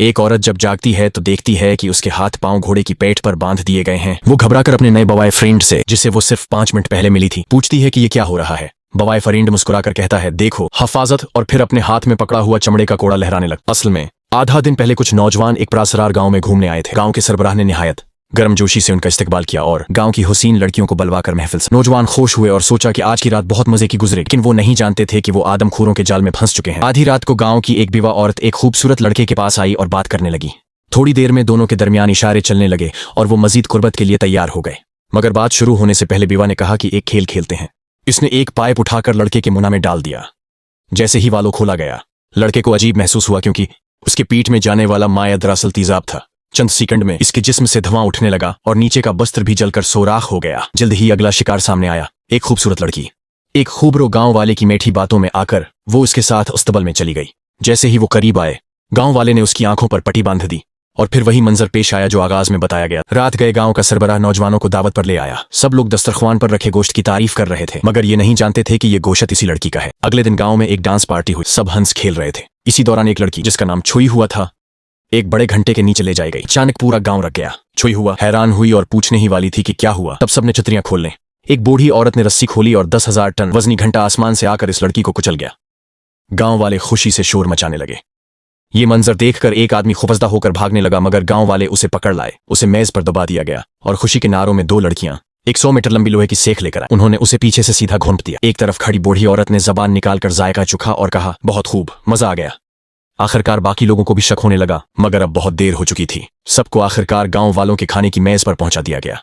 एक औरत जब जागती है तो देखती है कि उसके हाथ पांव घोड़े की पेट पर बांध दिए गए हैं। वो घबराकर अपने नए बॉय फ्रेंड से, जिसे वो सिर्फ 5 मिनट पहले मिली थी, पूछती है कि ये क्या हो रहा है। बॉय फ्रेंड मुस्कुराकर कहता है, देखो हफाजत, और फिर अपने हाथ में पकड़ा हुआ चमड़े का कोड़ा लहराने लगा। असल में आधा दिन पहले कुछ नौजवान एक प्रासरार गांव में घूमने आए थे। गांव के सरबराह ने निहायत गर्मजोशी से उनका इस्तकबाल किया और गांव की हुसीन लड़कियों को बलवाकर महफिल से। नौजवान खुश हुए और सोचा कि आज की रात बहुत मजे की गुजरे, लेकिन वो नहीं जानते थे कि वो आदमखोरों के जाल में फंस चुके हैं। आधी रात को गांव की एक विधवा औरत एक खूबसूरत लड़के के पास आई और बात करने लगी। थोड़ी देर में दोनों के दरमियान इशारे चलने लगे और वो मजीद कुर्बत के लिए तैयार हो गए। मगर बात शुरू होने से पहले विवा ने कहा कि एक खेल खेलते हैं। इसने एक पाइप उठाकर लड़के के मुंह में डाल दिया। जैसे ही वालों खोला गया, लड़के को अजीब महसूस हुआ क्योंकि उसके पीठ में जाने वाला माया दरअसल तेजाब था। चंद सेकंड में इसके जिस्म से धुआं उठने लगा और नीचे का वस्त्र भी जलकर सोराख हो गया। जल्द ही अगला शिकार सामने आया, एक खूबसूरत लड़की। एक खूबरो गांव वाले की मीठी बातों में आकर वो उसके साथ अस्तबल में चली गई। जैसे ही वो करीब आए, गांव वाले ने उसकी आंखों पर पट्टी बांध दी और फिर वही मंजर पेश आया जो आगाज में बताया गया। रात गए गांव का सरबराह नौजवानों को दावत पर ले आया। सब लोग दस्तरख्वान पर रखे गोश्त की तारीफ कर रहे थे, मगर ये नहीं जानते थे कि ये गोश्त इसी लड़की का है। अगले दिन गांव में एक डांस पार्टी हुई। सब हंस खेल रहे थे। इसी दौरान एक लड़की, जिसका नाम छुई हुआ था, एक बड़े घंटे के नीचे ले जाई गई। अचानक पूरा गांव रख गया। छुई हुआ हैरान हुई और पूछने ही वाली थी कि क्या हुआ। तब सबने छतरियां खोल लें। एक बूढ़ी औरत ने रस्सी खोली और 10,000 टन वजनी घंटा आसमान से आकर इस लड़की को कुचल गया। गांव वाले खुशी से शोर मचाने लगे। ये मंजर देखकर एक आदमी खुफजदा होकर भागने लगा, मगर गांव वाले उसे पकड़ लाए। उसे मेज पर दबा दिया गया और खुशी के नारों में 2 लड़कियां एक 100 मीटर लंबी लोहे की सेख लेकर आए। उन्होंने उसे पीछे से सीधा घोंप दिया। एक तरफ खड़ी बूढ़ी औरत ने जबान निकालकर जायका चुखा और कहा, बहुत खूब, मजा आ गया। आखिरकार बाकी लोगों को भी शक होने लगा, मगर अब बहुत देर हो चुकी थी। सबको आखिरकार गांव वालों के खाने की मेज पर पहुंचा दिया गया।